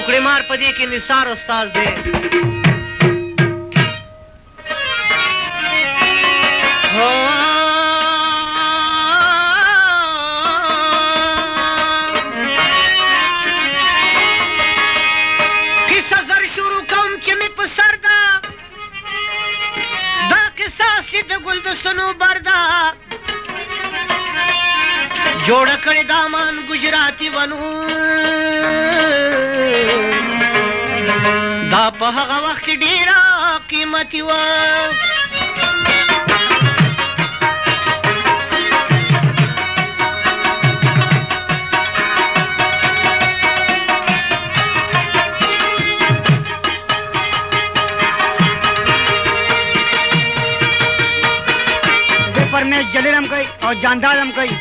ټوکړې مار په دې کې نثار استاد دی. کیسه زر شروع کوم چې مې په سر ده، دا کیسه اصلي د ګل د صنوبر ده. جوړه کړې دامان ګجراتي ونو، دا په هغه وخت کې ډېره قیمتي وه. دې پر میز جلیل هم کوي او جاندال هم کوي.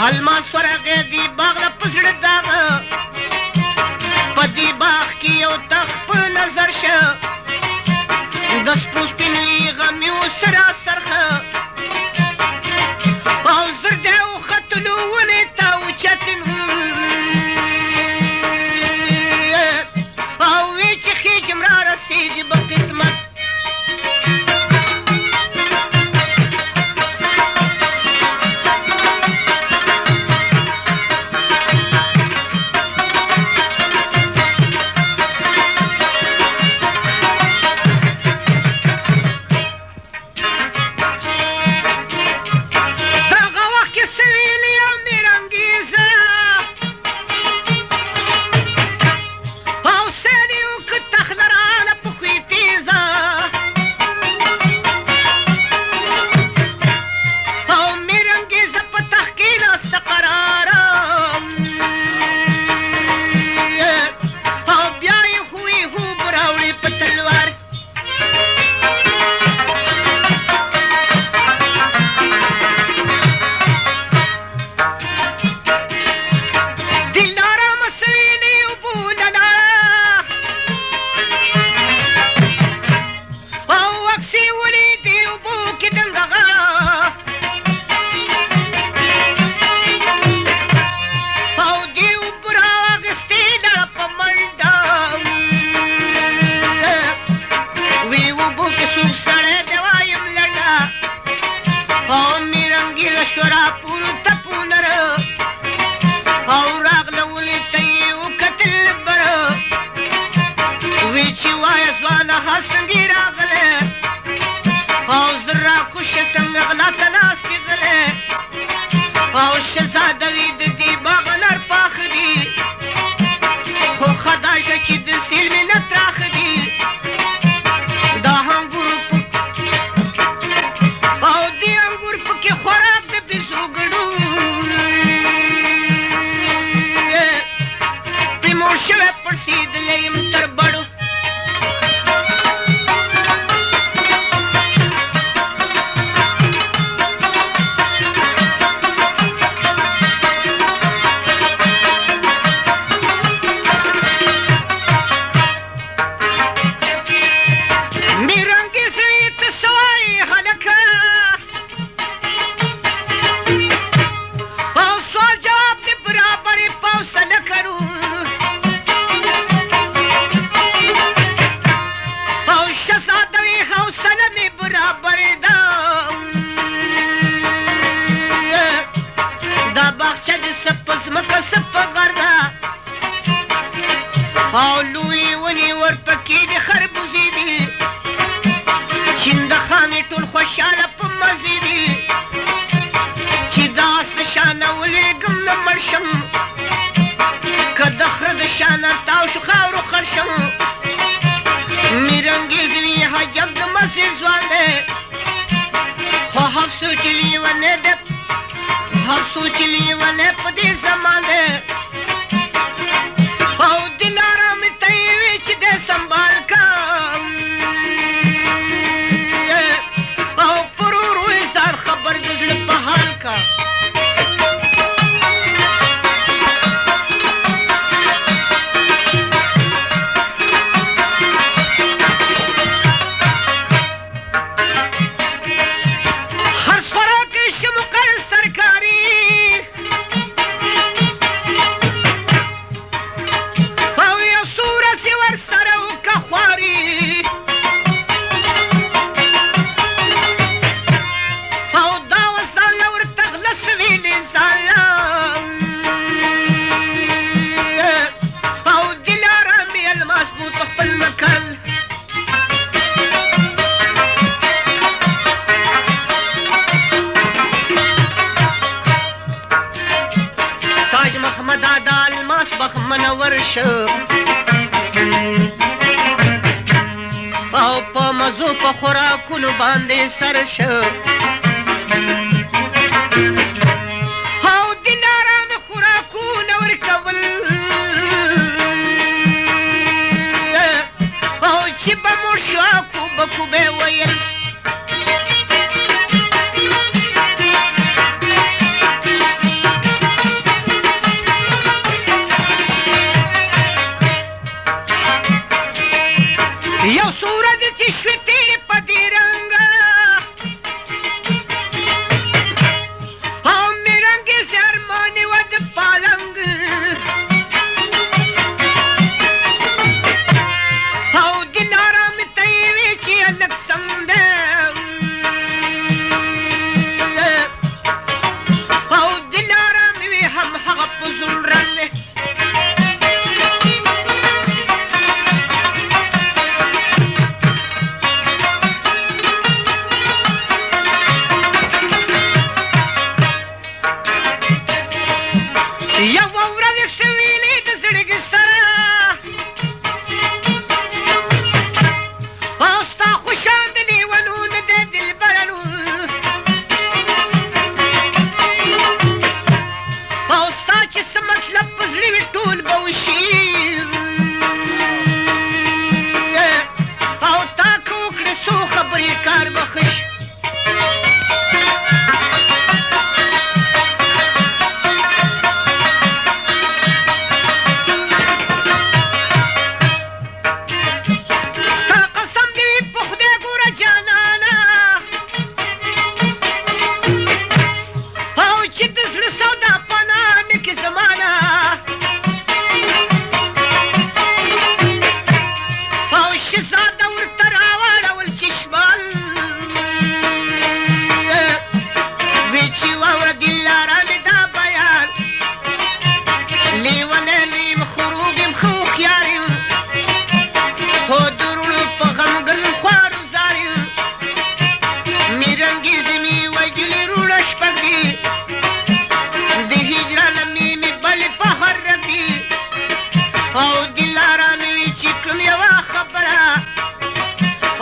الماس ورغه دی باغ د پس زړه داغه په دې باغ کې یو تخت په نظر شه د سپو سپینې غمې سره سرخه او زر دی وختلو ونې ته اوچتن او وی چې خېجم را رسېږي به قسمت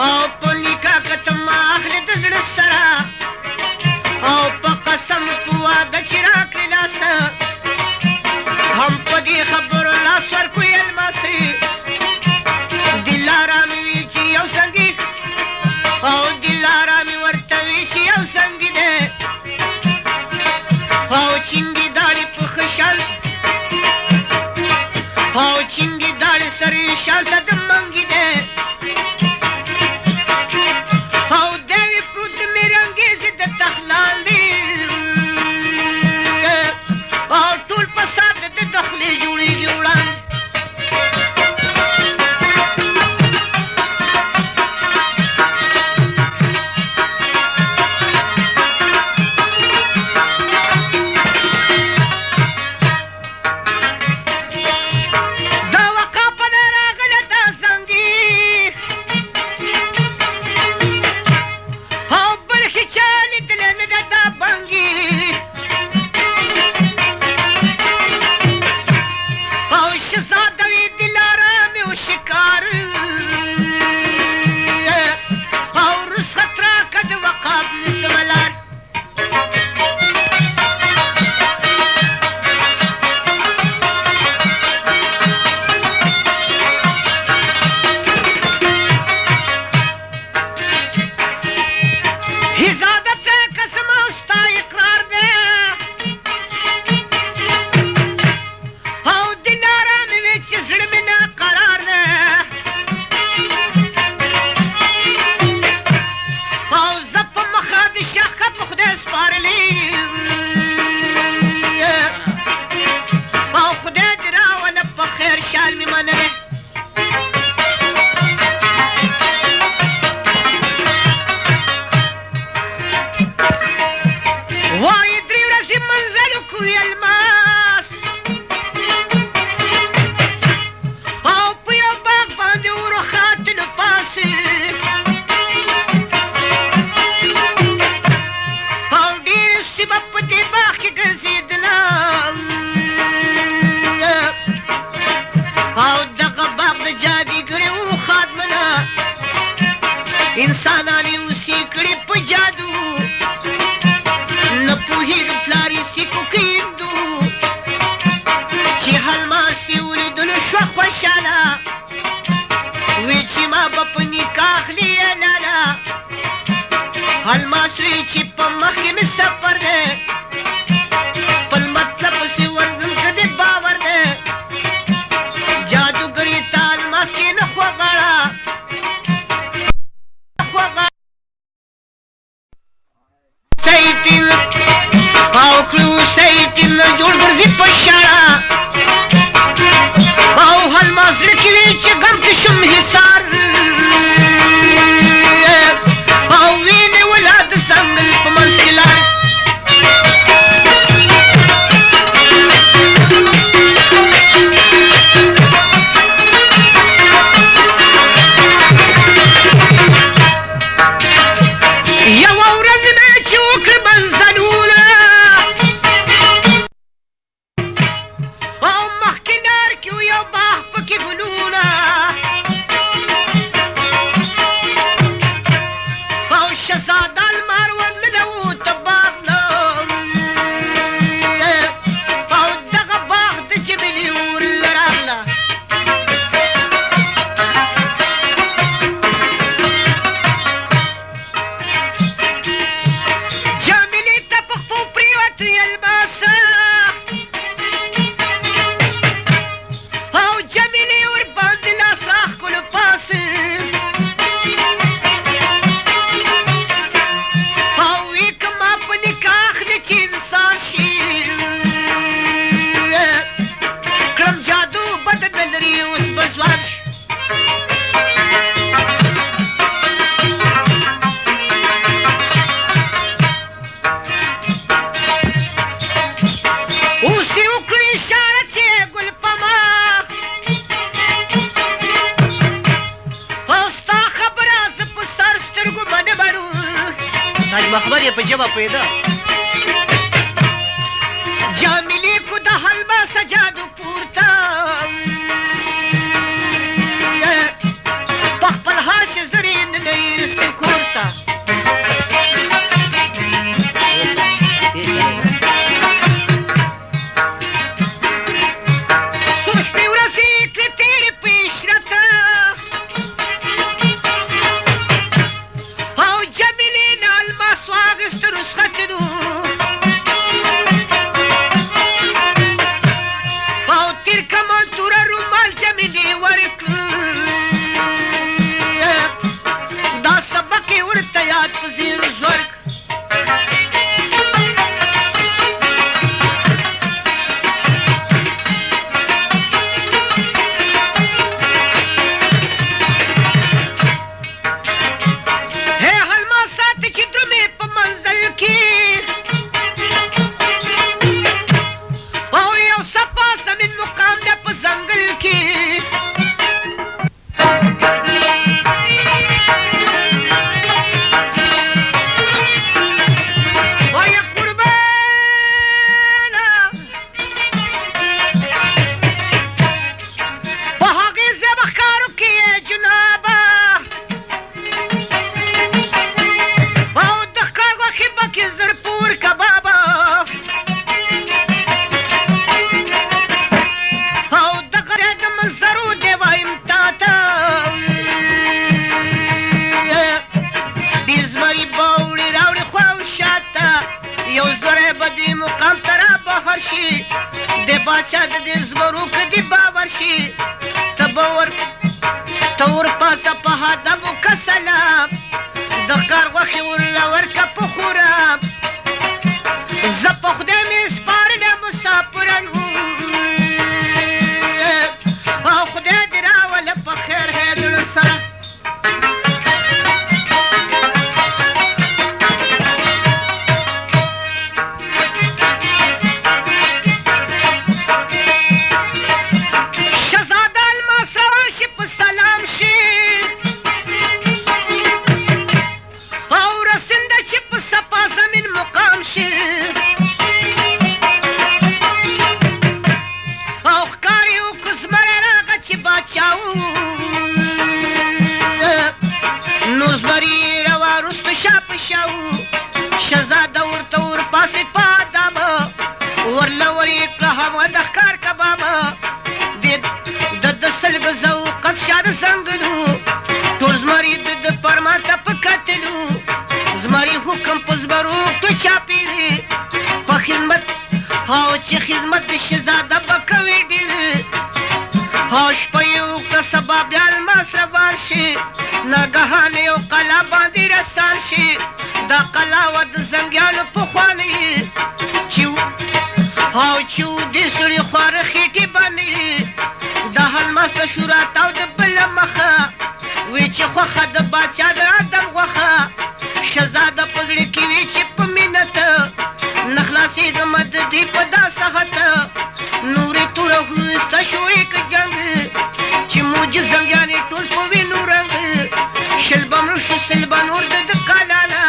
او په نکاح که ته ما اخلې د زړه سره او په قسم په واده چې راکړې لاسه هم په دې خبرو لاس ورکوي الماسې دلاره مې وي چې یو سنګي او دلاره مې ورته وي چې یو سنګي دی او چینګې داړې په ښه شال او چینګې داړې سرې شال ته د منګي دی او دی وي پروت د میرنګیزې د تخلال دی او ټول په سات د د خولې جوړېږي وړاندې انسانانې اوسې کړي په جادو نه پوهېږم پلار یې سیکو کیندو چې الماس یې ولیدلو شوه خوشحاله وی چې ما به په نکاح اخلي یې لاله الماس وی چې په مخکې مې سفر دی خپل مطلب پسې ورځم که دې باور دی جادوګر یې تا الماس کې نه خوغاړه او کړو سیتین جوړ ګرځي په شاړه او الماس زړه کې وي چې غم کې شم حصار او وینې ولاد څنګل په منځ کې لار یوه ورځ مې چې وکړه منزلونه او مخکې لار کې یو باغ پکې ګلونه او شهزاده لمر ورننوته باغ نه او دغه باغ د جبلې ور راغله جمیلې ته په خپو پرېوتې الماسه او جمیلې ورباندې لاس راښکلو پاسه او وی که ما په نکاح اخلي چې انسان شي کړم جادو بد نه لري اوس به ځوان شي اوس یې وکړي اشاره چې ګل په مخ او ستا خبره زه په سر سترګو باندې بړو تاج مخبر یې په ژبه پوهېده جمیلې کو د الماسه جادو پورته په خپل هاش زرې ننوي به دې مقام ته را بهر شي د باچا د دې زمرو که دې باور شي ته ورپاسه په هدف وکه سلام د ښکار غوښې ورله ورکه په خورام زه په خدای مې سپارلی مسافرن او خدای دې راوله په خیر هیدړه سره شهزاده ورته ورپاسېد په ادابه ورله ورې کړه هوا د ښکار کبابه د سل ګزه اوقت شاده زنګلو ټول زمري د فرمان ته په کتلو زمري حکم په زمرو تو چاپېرې په خدمت او چې خدمت د شهزاده به کوي ډېر او شپه یې وکړه سبا بیا الماس روان شي ناګهان یو قلا باندې رسان شي دا قلا وه د زنګیانو پخوانۍ او چې دې سړي خواره خېټې باندې د الماس د شورا تاو د بله مخه وی چې خوښه د باچا د ادم غوښه شهزاده په زړه کې وي چې په مینت نه خلاصېږمه د دوی په دا سخت نورې توره وسته شورې که جنګ چې موجب زنګیانې ټول په وینو رنګ شل به مړه شو سل به نور د قلا نه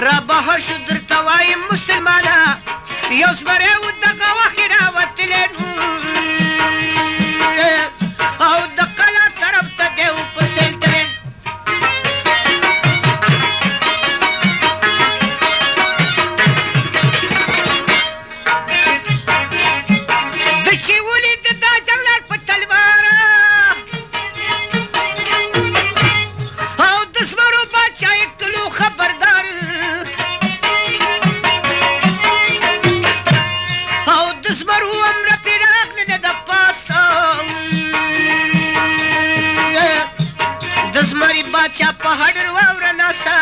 را بهر شو درته وایم مسلمانه یو زمری و دغه وخې راوتلی او د قلا طرف ته دی و په سیل تللی د چې ولید دا جنګلر په تلواره او د زمرو باچا یې کلو خبردار او د زمرو امره پرې راغلله د پاسه د زمري باچا په هډر واوره ناسته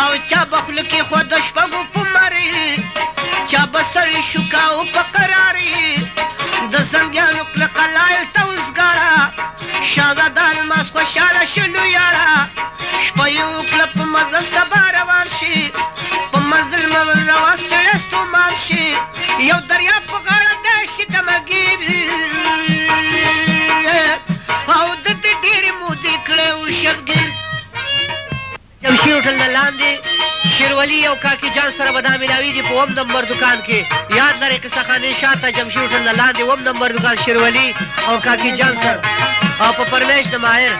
او چا به خوله کې خو د شپږو په مرې چا به سر شوکا او په قرارې د زنګیانو کله قلایل ته وزګاره شهزاده الماس خوشحاله شلو یاره شپه یې وکړه په مزل سبا روان شي په منزل مول روان ستړی ستومان شي یو دریاب په غاړه دی شي دمګیر او د ده ډېرې مودې کړی و شبګیر جمشید هوټل نه لاندې شیروالي او کاکي جان سره به دا میلاویږي په اووم نمبر دکان کې یاد لرئ قصه خانې شاته جمشید هوټل نه لاندې اووم نمبر دکان شیروالي او کاکي جان سره او په پرمیش د ماهر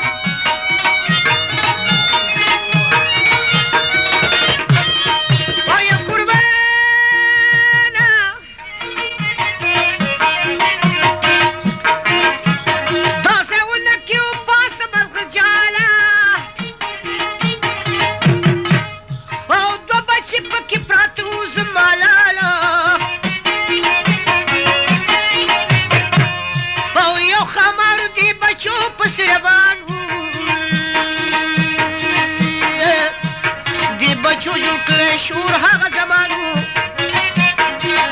شور هغه زمان و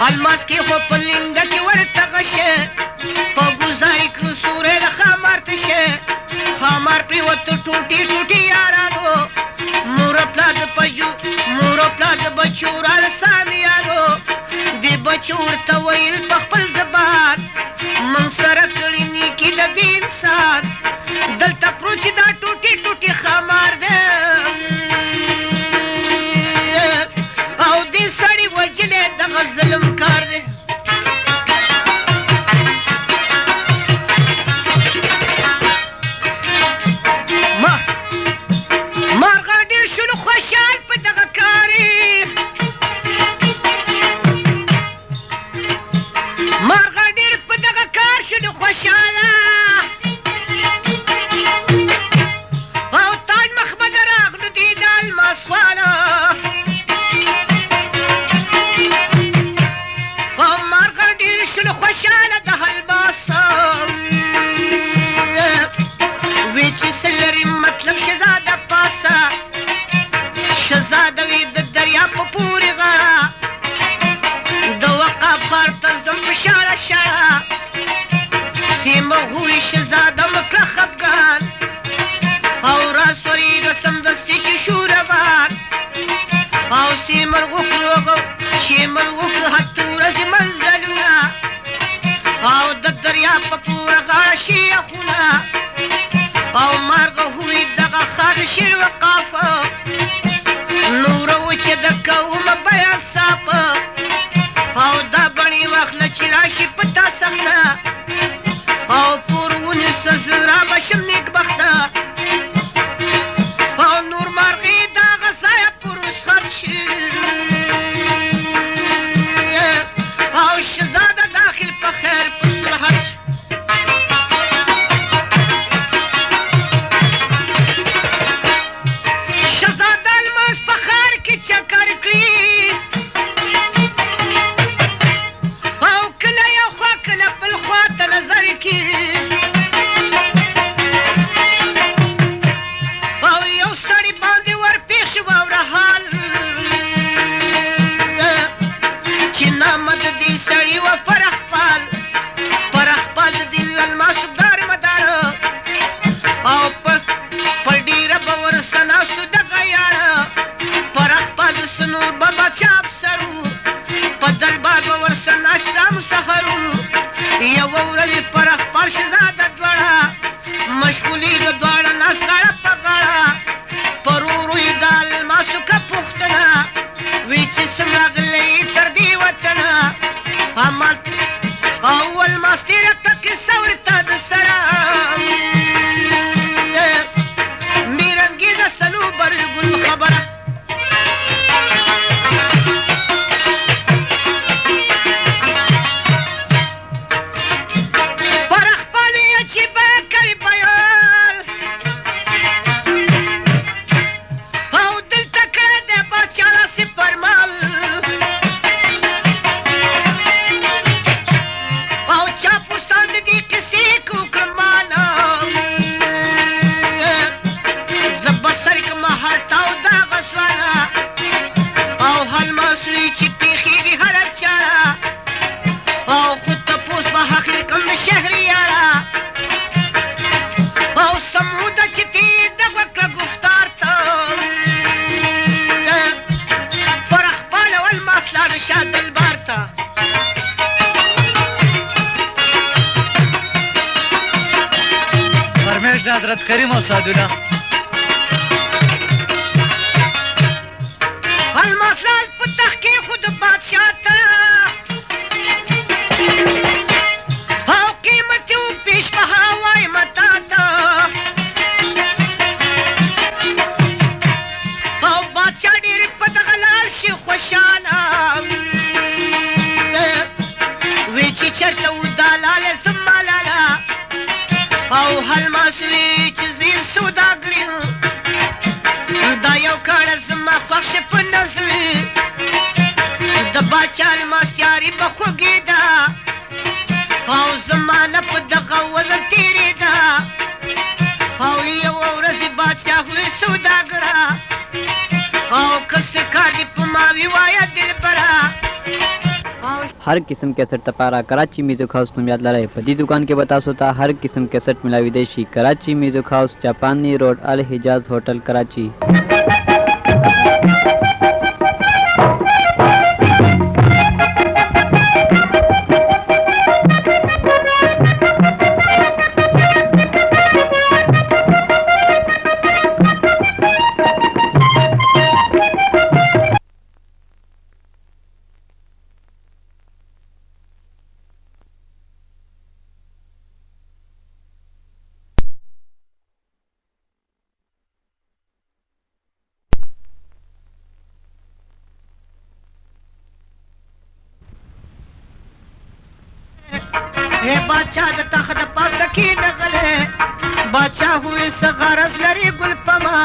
الماس کې خو په لنګه کې ورته غشه په ګزاري کې سورې د خامار ته شه خامار پرېوته ټوټې ټوټې یارانو مور پلار د بچو راله سامیانو دې بچو ورته ویل په خپل زبان من سره کړي نیکي د دې انسان دلته پروت چې دا ټوټې ټوټې خامار دی او دې سړي وجلی دغه ظلم کار دی مارغه ډېر شولو خوشحال په دغه کار او سیمر وکړو شیمر وکړو هته ورځې منزلونه او د دریا په پوره غاړه شیخونه او مارغه هوی دغه خر شیر وقافه نوره وچه د کومه بیان صافه او دا بڼې واخله چې راشي په تا سخته او پور ونیسه زه رابشم نیکبخته او نور مارغې دغه ځایه پر رسخت شي او شهزاده داخل په خیر په صلحت شي شهزاده الماس په ښار کې چکر کړي او کله یو خوا کله بل خوا ته نظر کړي او یو سړي باندې ورپېښ شو واوره حال چې نامه د دې سړي وه فرخپال فرخپال د دې الماسو دار مدار او په ډېره به ورسه ناستو دغه یاره فرخپال د سنور به بادشاه افسر و په دلبار به ورسه ناست شام سحر و یوه ورځ فرخپال شهزاده دواړه مشغولېږه دواړه ناست غاړه په غاړه پر ورو یې د الماسو که پوښتنه وی چې څنګه راغلی تر دې وطنه او الماس تېره کړه کیسه ورته د سره میرنګېزه صنوبر ګل خبره فرخپال یې چې بیه کوي بیان او دلته کړی دی باچا لاسې فرمال او چا پرسان د دې کیسې که وکړم مانا زه به سر کړمه هلته او دغه سوانه او الماس وي چې پېښېږي هره چاره او خود تپوس به حقیر کړم د شهریاره او سموده چې تېر دغه کړه گفتار ته فرخپال او الماس لاړه شاه دلبار ته فرمیش د حضرت کریم او سعدالله الماس لال په تخت کې خود بادشاه ته او قیمتي و پیش بها وایم تا ته او بادشاه ډېر په دغه لار شي خوشحاله وی چې چېرته و دا لاله زما لاله او الماس وی چې زیر سوداګر یم دا یو کاله زما خوښ شي په نظر د باچا الماس یاري به خوږې ده او زمانه په دغه وزن تېرېده او یوه ورځ باچا وی سوداګره او که څه کار دې په ما وي وایه دلبره हर किस्म कैसेट तपारा Karachi music house तुम याद लड़ाई पदी दुकान के बता सोता हर किस्म कैसेट मिला विदेशी कराची म्यूजिक हाउस जापानी रोड अल हिजाज होटल कराची बादशाह د تخت پاسه کېنغلی باچا وویل څه غرض لري ګل پما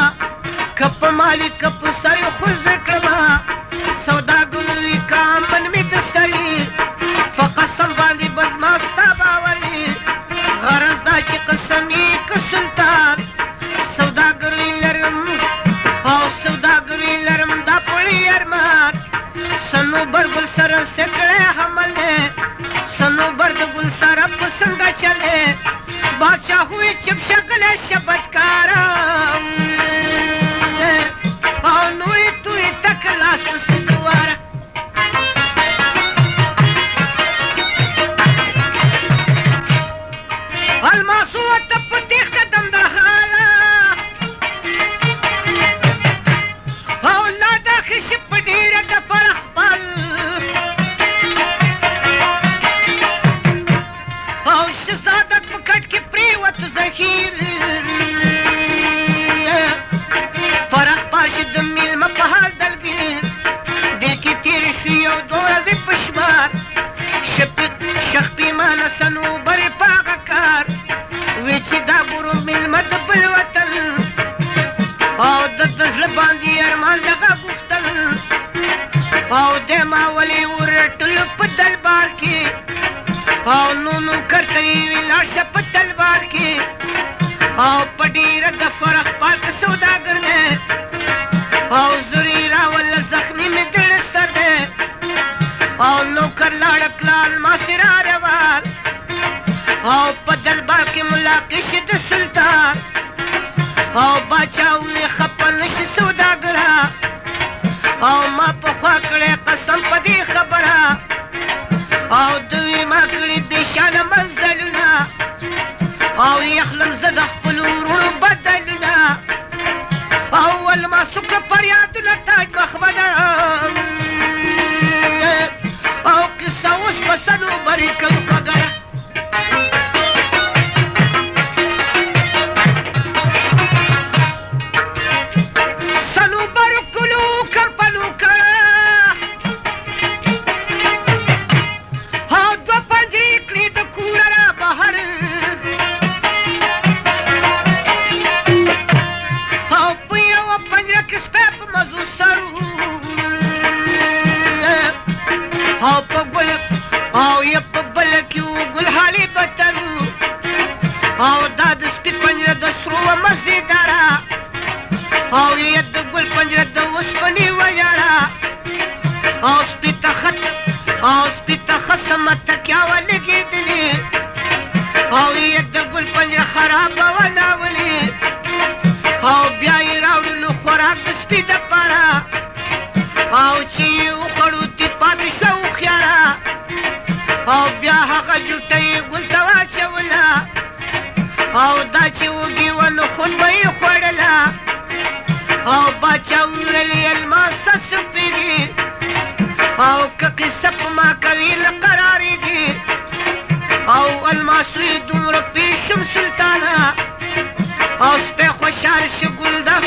که په مالي که په سر خو زه کړمه سوداګر وي که امن مې د سړي په قسم باندې به زما ستا باور وي غرض دا چې قسم یې که سلطان سوداګر وي لرم او سوداګر وي لرم دا پړی ارمان صنوبر ګل سره سکړی حمل دی صنوبر د ګل سره په څنګه چلې بادشاه وویل چپ شه غلی شه بدکاره او نورې تورې تک صنوبر په هغه کار وی چې دا ګورو مېلمه د بل وطن او د زړه باندې ارمان دغه غوښتل او د ما ولې ورټل په دربار کې او نو کرته وی لاړ شه په تلوار کې او په ډېره د فرخ پاک سوداګر دی او زری راول زخمي مې دړ سر دی او نوکر لاړ کلال ما سره روان او په دربار کې ملاقات د سلطان او باچا وی خپل نشي سوداګرا او ما په خوا کړې قسم په دې خبره او دوی ما کړې بېشانه منزلونه او یخلم زه د خپلو وروڼو بدلونه اول ما څوکړه فریادونه تاج محمده او کیسه اوس په صنوبرې کوي خوږه او دا د سپي پنجره د سرو مزیداره او ید د ګل پنجره د اوسپنې ویاړه او سپي ته خصمه تکیه ولګېدلې او ید د ګل پنجره خرابه وناولې او بیا یې راوړلو خوراک د سپي دپاره او چې یې وخوړو تې پاتې شوه هوښیاره او بیا هغه جوټه یې ګل ته واچوله او دا چې وږي وه نو خون به یې خوړله او باچا وویل الماسه سپېږي او که قصه په ما کوي نه قرارېږي او الماسو یې دومره پېښم سلطانه او سپی خوشحال شي ګل ده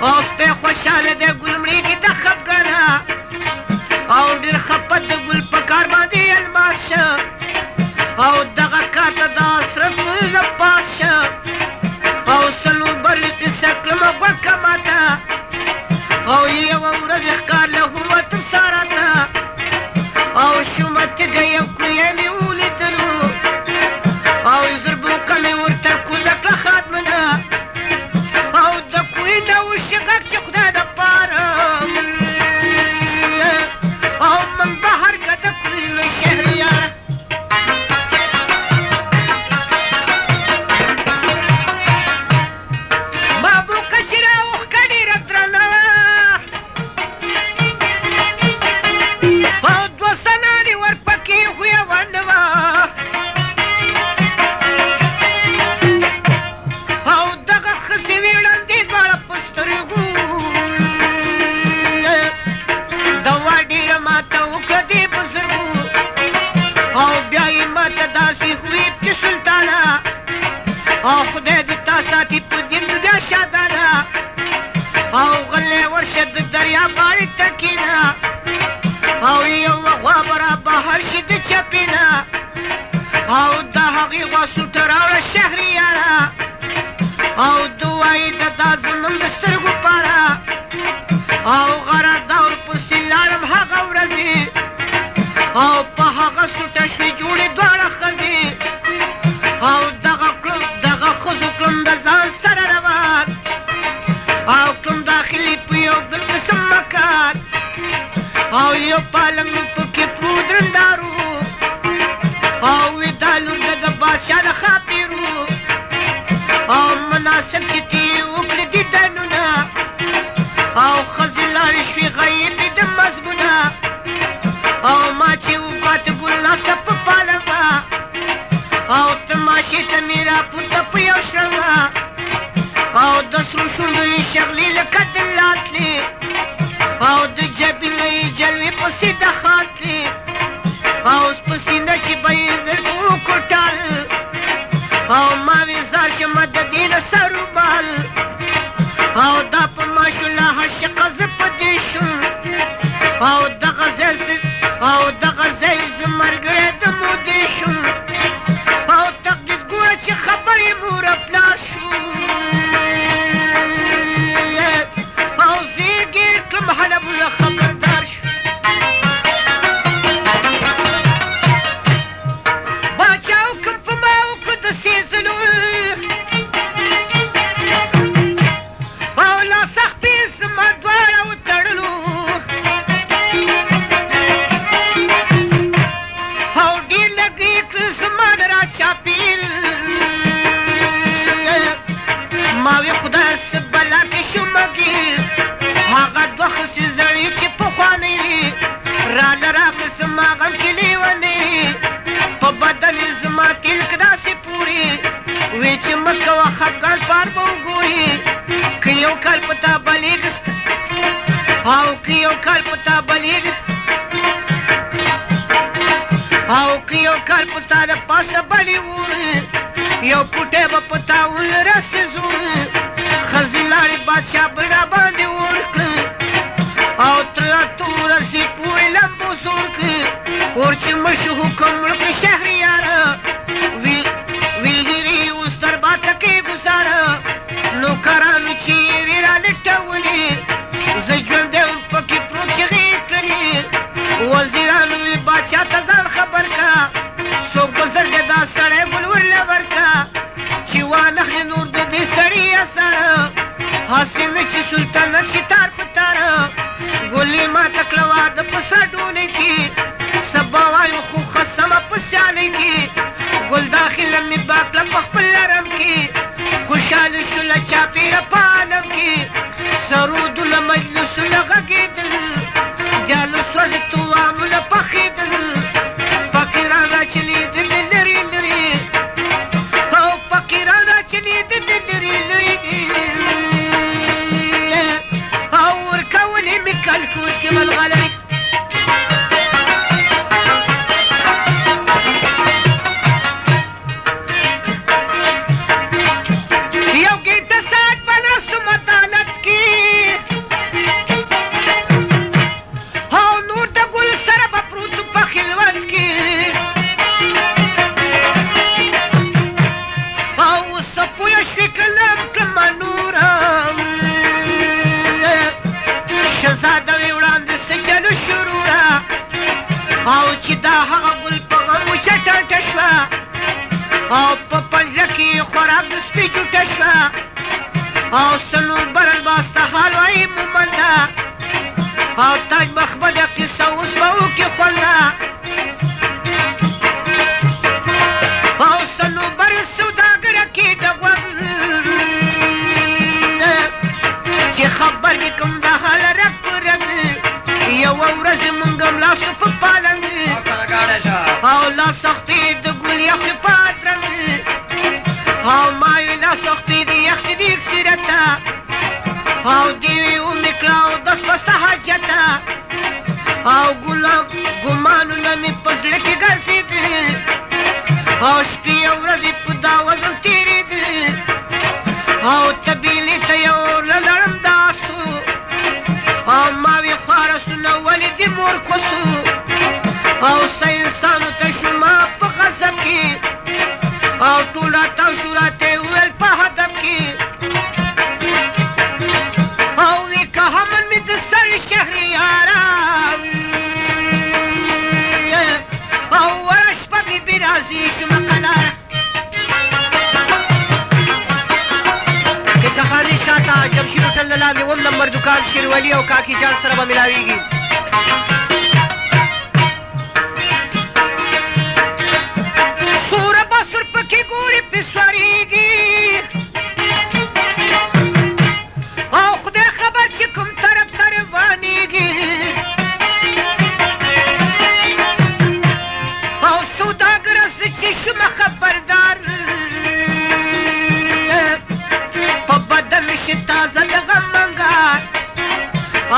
او سپی خوشحاله دی ګل مړېږي د خفګانه او ډېر خفه د ګل په کار باندې الماس شه او دغه کار ته د اصرف نه پاس شه او صنوبر قصه کړمه غوږه ماته او یوه ورځ ښکار له وطن ساره ته او شومه تږی یو کویه مې ولیدلو او زربوکه مې ورته کوزه کړه خادمنه او د کوی نه وشي غږ چې خدای دپاره او من بهر که د کوی لوی شهریاره او خدای دې تا ساتي په دې دنیا شادانه او غلی ورشه د دریا غاړې ته کښېنه او یوه غوا به را بهر شي د چپې نه او د هغې غوا سوټه راوړه شهریاره او دعایې د دا زمونږ د سترګو پاره او غره دور پسې لاړم هغه ورځې او په هغه سوټه شوې جوړې دواړه ښځې او دغه ښځو کړم د ځان سره روان او کړم داخلي په یو بل قسم مکان او یو پالنګ پکې پروت رندارو او وی دا لور د بادشاه د خاپیرو او مناسب چې تې وکړې دیدنونه او ښځې لاړې شوې غیبې د مضمونه او ما چې وپاتې ګل ناسته په پالنګه او تماشې ته مې راپورته په یو شرنګه او د سرو شونډو یې شغلې لکه د لاتلې او د جبینه یې جلوې پسې د خاتلې او په سینه کې به یې زلفې وکوټل او ما وې ځار شمه د دې نه سروبال او دا په ماشاءالله عاشقه زه په دې شوم او دغه ځای زه ملګری د مودې شوم کال پتا بلیغ او که یو کال پتا بلیغ او که یو کال پتا د پاسه بلی ور یو پټه به پتا ول رس زور ښځې لاړې بادشاه به را باندې ورکړه او تله توره سي پورې لمبو زور کړه اور چې مشو حکم وکړه شهریاره ویلګري اوس تر باته کې ګزاره نوکرانو چیرې را لټولې زه ژوندی وم پکې پروت چغې کړلې وزیرانو یې باچا ته ځان خبر کا څوک گذر دی دا سړی ګل ورله ورکا چې وانخلي نور د دې سړي اثر هسې نه چې سلطنت شي تار په تاره ګلې ماته کړه واده په سډولې کې سبا وایم خو خسمه په سیالۍ کې ګل داخله مې باکله په خپل لرم کې خوشحاله شو له چاپېره په عالم کې سرودونه مجلسونه غږېدل جالس وځې توامونه پخېدل فقیران راچلېدل لرې لرې او فقیران راچلېدل لرې لرې او ورکولې مې کلکوټ کې ملغلرې او چې دا هغه ګل په غم چټاټه شوه او په پنجره کې خوراک د سپي جوټه شوه او صنوبر الباسته حال وایي مومنده او تاج مخبده قصه اوس به وکړي خونده او صنوبر سوداګره کې د غوږ چې خبر دې کوم د حال رګ په رګ یوه ورځ مونږ ملاسو په پالنګ او لا سختي د ګل یخ پاترنګ او ما یې لا سختي د یخ دې سیرته او دې ومې کړه او دس پسه حاجته او ګمانونه مې په زړه کې ګرځېدل او شپې او ورځې په دا وزن تېرېدل او طبیلې ته یو لړم داسو او ما وی خوارسونه ولې دې مور کوسو او سه انسانو ته شوما په غضب کې او ټول راته شو راته ویل په هدف کې او وی که همن مې د سر شهریاره او وړه شپه مې بې راضي شومه قلاره کسخاني شاته جمشید هوټل نه لاندې اووم نمبر دکان شیروالي او کاکي جان سره به ملاویږي سوره بسر پکې ګوري پسوارېږي او خدای خبر چې کوم طرف ته روانېږي او سوداګره زه چې شومه خبردار په بدن شي تازه د غم انګار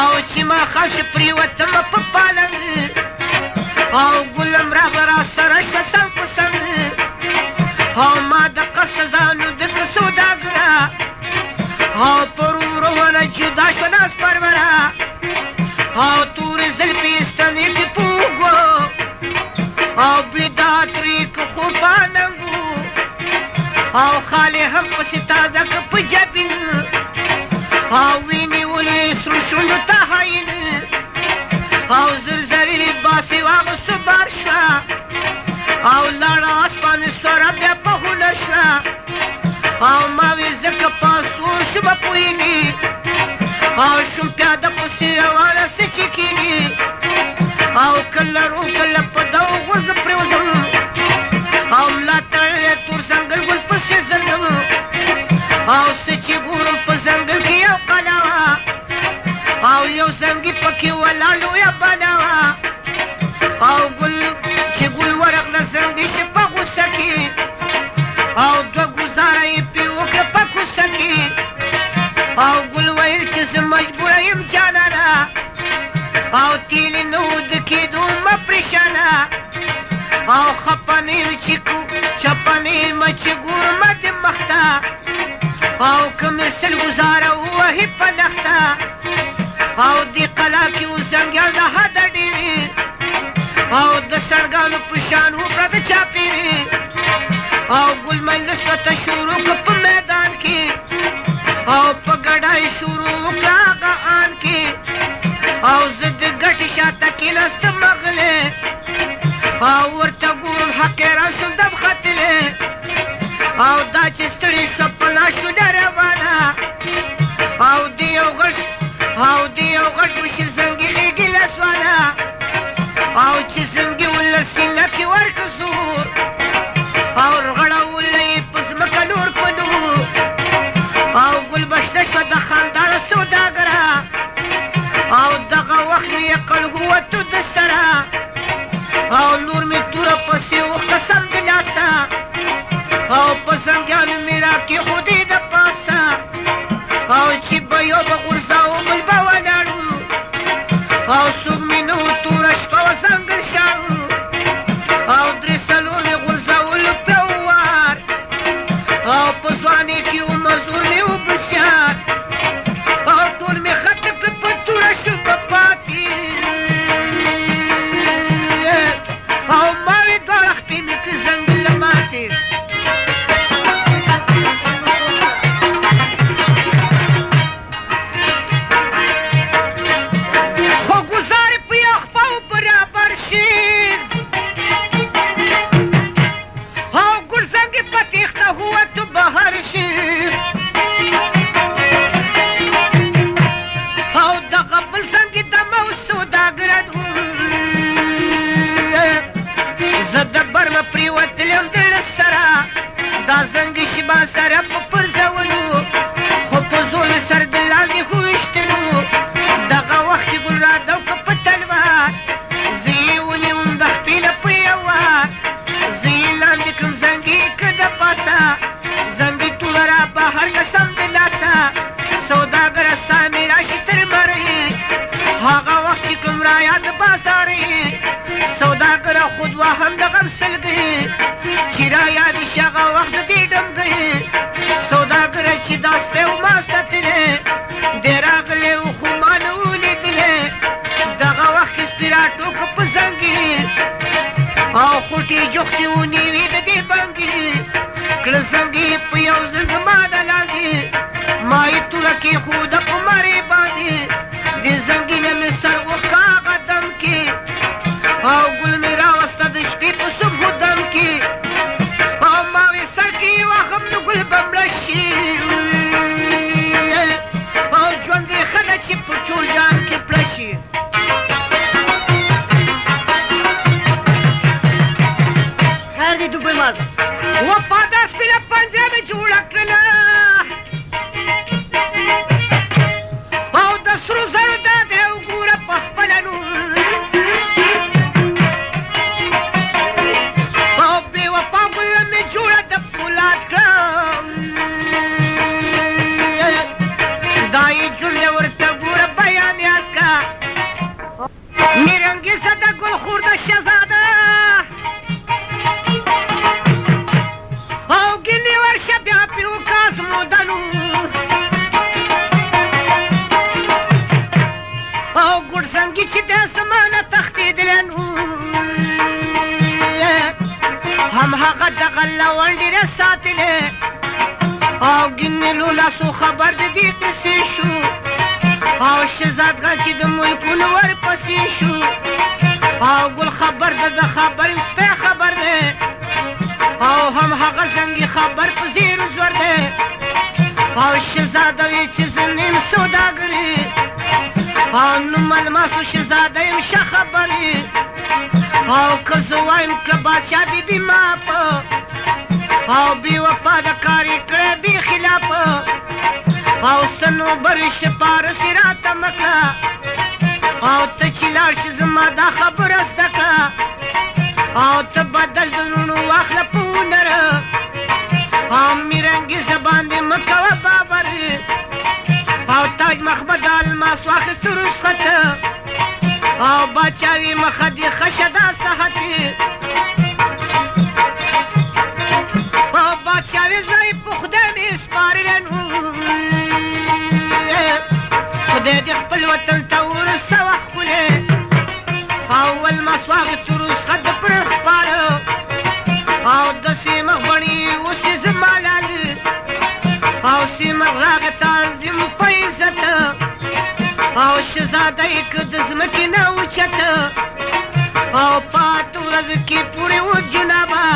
او چې ما خاص پرېوتمه په پالنګ او ګلم راغله را سره شوه څنګ په څنګ او ما د قصد ځانو د کړه سوداګره او پر ورونه جدا شوه ناز پروره او تورې زلفې ستنې دې په اوږو او بیدات ریک خور په ننګو او خالې هم پسې تازه که په جبین او ونیولې سرو شونډو ته هاین او زرزرې لباسې واغوستو بار شوه او لاړه اسپانې سوره بیا په هنر شوه او ما وې ځکه پاسور شومه پوهېږي او شوم پیاده پسې روانه څه چې کېږي او کله رو کله په دغو غورځو پرېوځم او ملا تړلی تور ځنګل ګل پسې ځلم او څه چې ګورم په ځنګل کې یو قلعه وه او یو زنګي پکې ولاړ لویه بڼه وه او ګل چې ګل ورغله زنګي چې په غوسه کې او دوه ګزاره یې پرې وکړه په کوڅه کې او ګل د کېدو مه پرېشانه او خپنې چې چپنې مه چې ګورمه د مخته او که مې سل ګزاره ووهي په لخته او دې قلا کې اوس زنګیان د حده ډېرې او د سړګانو په شان وکړه د چاپېرې او ګل مجلس ته شروع کړه په میدان کې او په ګډه یې شروع وکړه هغه آن کې او زه د ګټې شاته کېناستم مغلې او ورته ګورم حقیران شوم دم ختلې او دا چې ستړې شوه په لاس شوله روانه او د یو غټ وشي زنګي غېږې لسوانه او چې زنګي ولر سینه کې ورکړه زور او رغړوله یې په ځمکه نور په نور او ګلبشته شوه د خاندانه سوداګره او دغه وخت مې عقل ووتو د سره او نور مې توره پسې وخته سمدلاسه او په زنګیانو مې راکېښودې د پاسه او چې به یو به غورځاو بل به ولاړو او څوک مې نه و توره شپه وه ځنګل شاړو او درې څلور مې غورځولو په وار او په ځوانۍ کې و مزور مې و بسیار او ټول مې ختم کړه په توره شومه پاتې او ما وې دواړه خپې مې کړه ځنګل له ماتې سره په پرځولو خو په زور مې سر د لاندې وویشتلو دغه وخت یې ګل رادو که په تلوار زه یې ونیوم د خپې نه په یو وار زه یې لاندې کړم زنګي که د پاسه زنګي ټوله را بهر که سمدلاسه سوداګره سا مې راشي تر مرۍ هغه وخت چې کوم رایا د بازارۍ سوداګره خود واهم د غم سلګۍ چې رایادې شي هغه وخت د دې ډمګۍ سوداګره چې دا سپی و ما ساتلی دی راغلی و خو ما نه و لیدلی دغه وخت کې سپي راټوکه په زنګي او خوټې جوختې ونیوې د دې بنګي کړه زنګي په یو ځل زما د لاندې ما یې توره کېښوده په مرۍ باندې د زنګي نه مې سر وښکه هغه دم کې او ګل مې راوسته د شپې په صبح دم کې او ما وې سر کې یې واخم نو ګل به مړه شي او ژوند یې ښه ده چې په ټول جان کې پړه شي خیر دی دوبی مال وفاده سپینه پنجره مې جوړه کړله او د سرو زرو دا دی وګوره په خپله نور او بې وفا ګله مې جوړه د فولاد کړه دا یې جمله ورته ګوره بیان یاد کړه میرنګیزه د ګل خور د شهزاده او ګینې ورشه بیا پې وکاس مودنو او ګوډزنګي چې د اسمانه تښتېدلی نو همهغه دغه لونډې نه ساتلې او ګینلو لاسو خبر د دې قصې شو او شهزادګان چې د ملکونو ورپسې شو او ګل خبر د خبر سپی خبر دی او همهغه زنګي خبر په زیر زور دی او شهزاده وی چې زه نیم سوداګرې او نو ملماسو شهزاده یم ښه خبرې او که زه وایم که بادشاه بیبي ما په او بې وفا د کار یې کړی بې خلافه او صنوبر شپارس یې راته مه کړه او ته چې لاړ شې زما دا خبره زده کړه او ته بدل د لوڼو واخله په هنره او میرنګیزه باندې مه کوه بابر او تاج محمد الماس واخیست رسخته او بادشاه باچاوي مخه دې ښه دا صحت باچاوي زوی په خدای مې سپارلی نو خدای دې خپل وطن ته ورسه وښکلې اول مسواک تروس خد پر سپاره او داسې مخ بڼې اوس یې زما لاله او سیمه راغې تعظیم په عزت او شهزاده یې که د ځمکې نه اوچته او په اته ورځو کې پورې و جنابه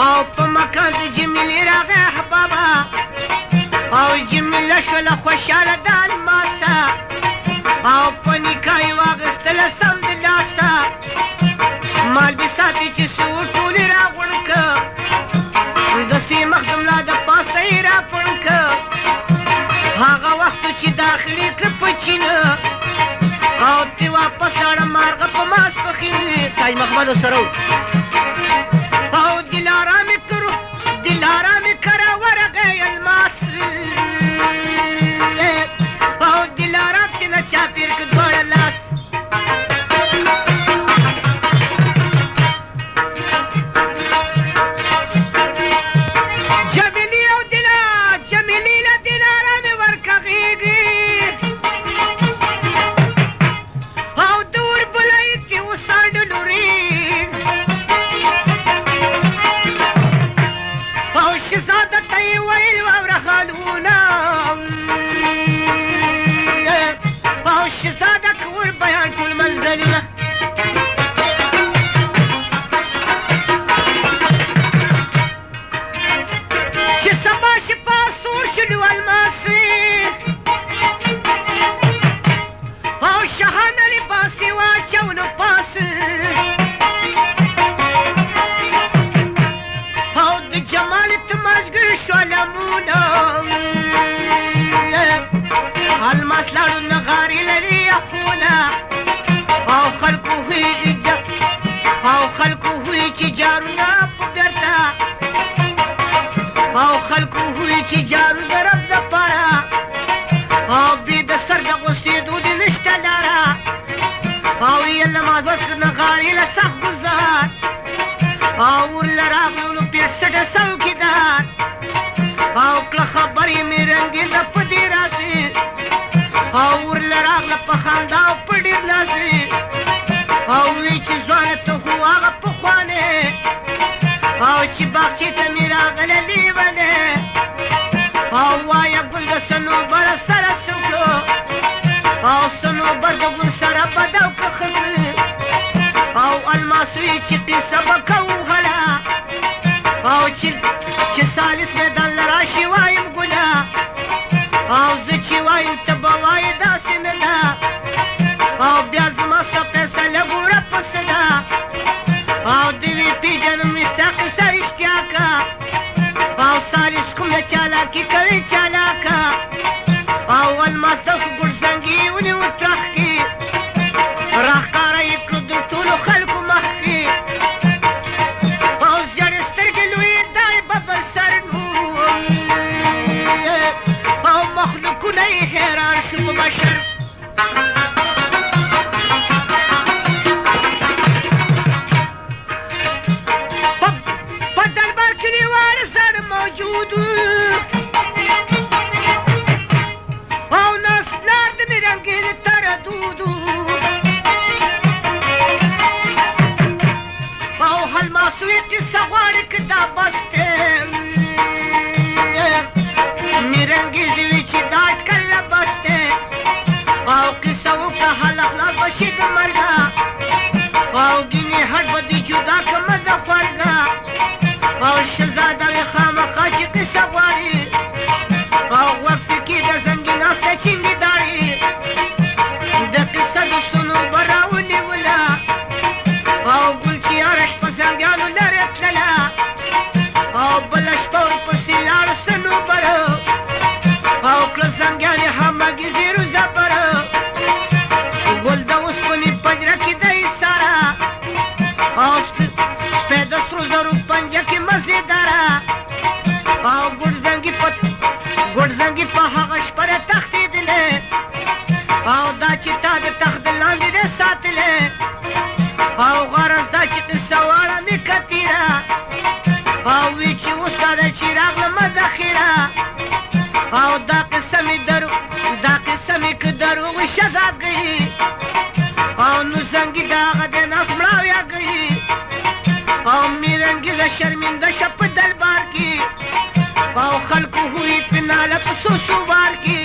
او په مکان د جمیلې راغی احبابه او جمیله شوله خوشحاله د الماسه او په نکاح یې واخیستله سم د لاسه مالبسات یې چې څه و ټول یې راغونډ که داسې مخ د ملا د پاسه یې راپڼ که هغه وختو چې داخلي کړه په چینه او ترې واپس لاړه مارغه په ماسپښین تاج محمد سره او دلارا مې کرا ورغی الماس او دلارا پې نه چاپېر که دواړه لاس جمیلې له دلارا مې ورکغېږي او د وربلۍ تې وسانډه لوري او شهزاده ته یې ویل واوره خالونه او شهزاده که ور بیان ټول منزلونه چې سبا شپه سور شلو الماسې او شهانه لباس یې واچولو پاسه او د جمال تمازګر شو لمونه الماس لاړو نغارې لري اخونه او خلکو هوی چې جارونه په بیرته او خلکو هوی چې جارو ضرب دپاره او بې د سر د غوڅېدو دې نشته لاره او یې له مازوس نغارې له سخت ګزار او ورله راغلو نو پېټسټه څوکیدار او کله خبرې مې رنګېزه په دې راسې او ورله راغله په خندا او په ډېر ناسې او وی چې ځوانه ته خو هغه پخوانې او چې باغچې ته مې راغله لیونې او وایه ګل د صنوبر سره څوکړو او صنوبر د ګل سره بدو که ښځه او الماسو یې چې قیصه به کوو هله او چې سالس میدان له راشي وایم ګله او زه چې وایم ته به وایې داسې نه ده او بیا زما ستا فیصله ګوره پسه ده او د وی پېژنم مې ستا قیصه رښتیا که او سالس کومه چالاکي کوي چالاکه او الماس د ګوډزنګي ونیو ترخ کې راښکاره یې کړو د ټولو خلکو مخ کې او زړې سترګې لویې دغې ببر سر نو او مخلوقونه یې حیران شو په بشر په دربار کې دې واړه زاړه موجود او ناست پلار د مې رنګې د تردودو دې ناس مړاویا گئی او میرنګیز شرمنده شپ دربار کی او خلکو ہوئی پناله په سوسو بار کی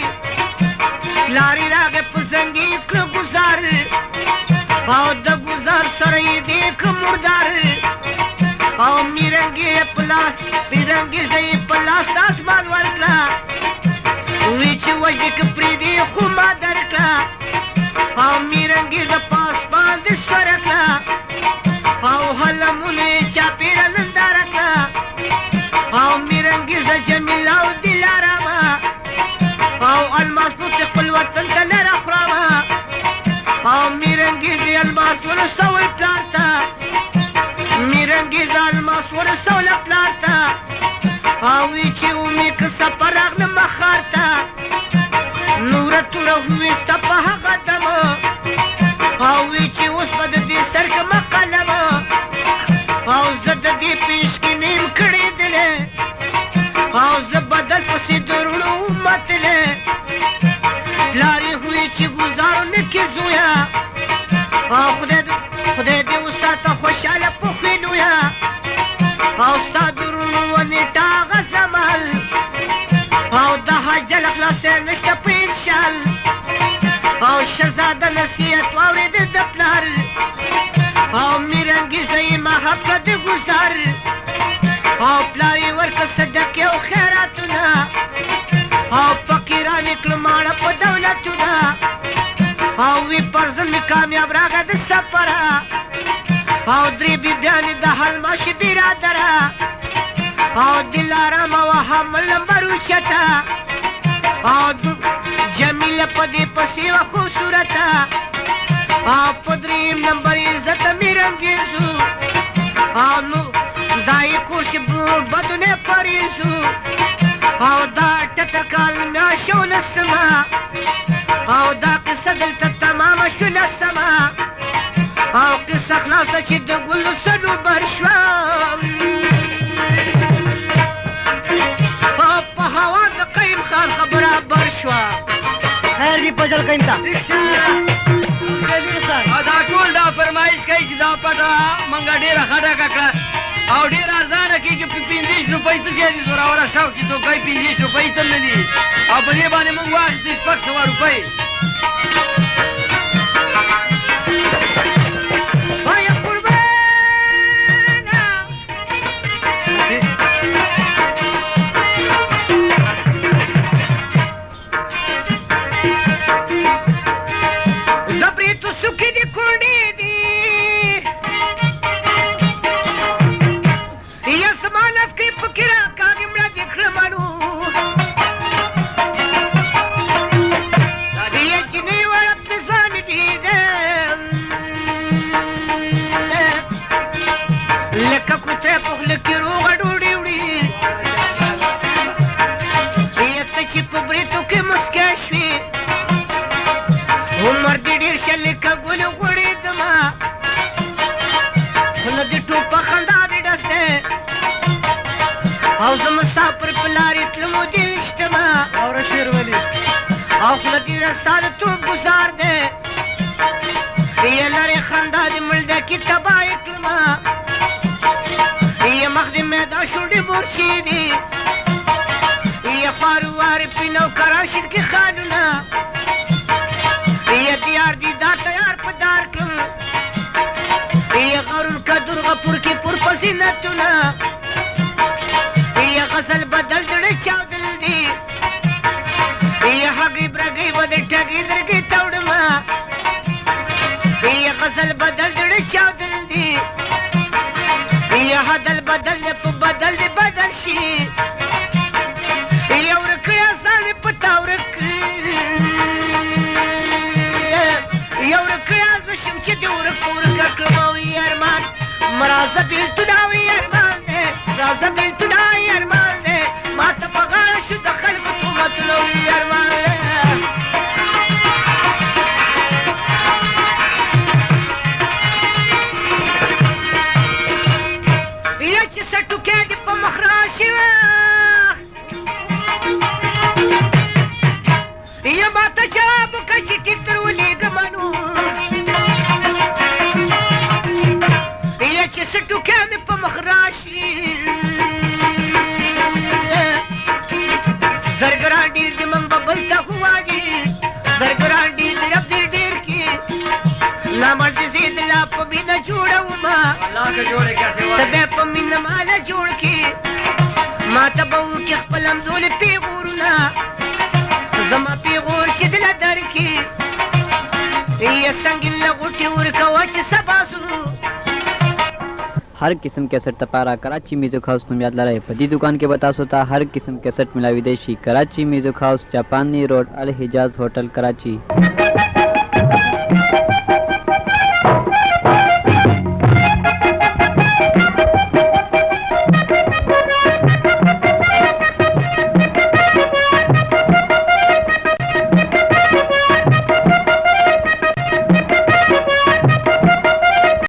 لاری راغه په زنګي کړو گزار او د گزار سره یې دیک مردار او میرنګي پلاس میرنګیز یې پلاس آسمان ورکړه وی چې وجه کپری دی خو ما درکړه او میرنګیز پاس باندې سره کړه او هلمونه چاپیره ننداره کړه او میرنګیز جمیل او دلارامه او الماس په خپل وطن ته لره خورامه او میرنګیز الماس ورسوی پلار ته میرنګیز الماس ورسوله پلار ته او وی چې ومې که سفر راغله مخار ته نوره توره وویسته په هغه دمه او وی چې اوس به د دې سر کمه قلمه او زه د دې پیشکې نیم کړې دلې او زه بدل پسې درونو متلې پلار یې وی چې ګزارو نه کې زویه او خدای دې وساته خوشحاله په خوینویه او ستا درونو ونېټه هغه زمل او د حجل خلاصې نشته په انشال او شهزاده نصیحت واورېد د پلار او میرنګیزه یې محبه د ګزار او پلار یې ورکړه صدقې او خیراتونه او فقیران یې کړه ماړه په دولتونه او وی پرزن مې کامیاب راغی د سفره او درې بیبیانې د حلماشي برادره او دلارام او حمل نمبر اوچته او جمیله په دې پسې وه خوبصورته او په درېیم نمبر عزت میرنګیزو او نو دا یې کوش بدونه پریزو او دا ټتر کال میاشو لسمه او دا قصه دلته تمامه شو لسمه او قصه خلاصه چې د ګلو صنوبر شوه په هوا د قیم خان خبره بر شوه خیر دی پجل کئیم تا دا ټول دا فرمایش کوي چې دا پټه منګه ډېره خټه کړه او ډېره ارزانه کېږي په 50 روپۍ څه شی دي زوراوره شوق چې څوک کوي 50 روپۍ څه نه دي او په دې باندې موږ واخېستې شپږ سوه روپۍ او زه مسافر په لارې تلمو دې ویشتمه اوره شیرولي او خوله دې ستا د توپ ګزار دی یې لرې خندا دې ملډکي تباه یې کړمه یې مخ دې میدا شو ډیبورچي دي یې خواروارې پینو کراشید کې خانونه یې دیار دي دا تیار په دار کړم یې غرور کدور غپور کې پور په زینتونه غزل بدل دړه چاودل دي یا هغې برګې به د ټګې درګې توړمه یا غزل بدل دړه چاودل دي یا هدل بدل دی په بدل دی بدل شي یا ورکړې ځان مې په تا ورک یا ورکړې زه شم چې دې ورکه کړم او ارمان مرازه بېلتونه او ارمان دی رازه بېلتونه ارمان دی ما ته په غاړه شو د خلکو تومتونه او ارمان دی یا چې څه ټوکې دې په مخ راشي یا ما ته جواب وکړه چې ټیک در ولېږه منو لا په مینه جوړومه الله که جوړې کړې ته بیا په مینه ماله جوړ کړې ما ته به وکړې خپل همزولې پیغورونه زما پیغور چې دله درکړي یا سنګین له غوټې ورکوه چې سبا سو हर किस्म कैसेट तपारा कराची म्यूजिक हाउस तुम याद लड़ाई पदी दुकान के बता सोता हर किस्म कैसेट मिला विदेशी कराची म्यूजिक हाउस जापानी रोड अल हिजाज होटल कराची।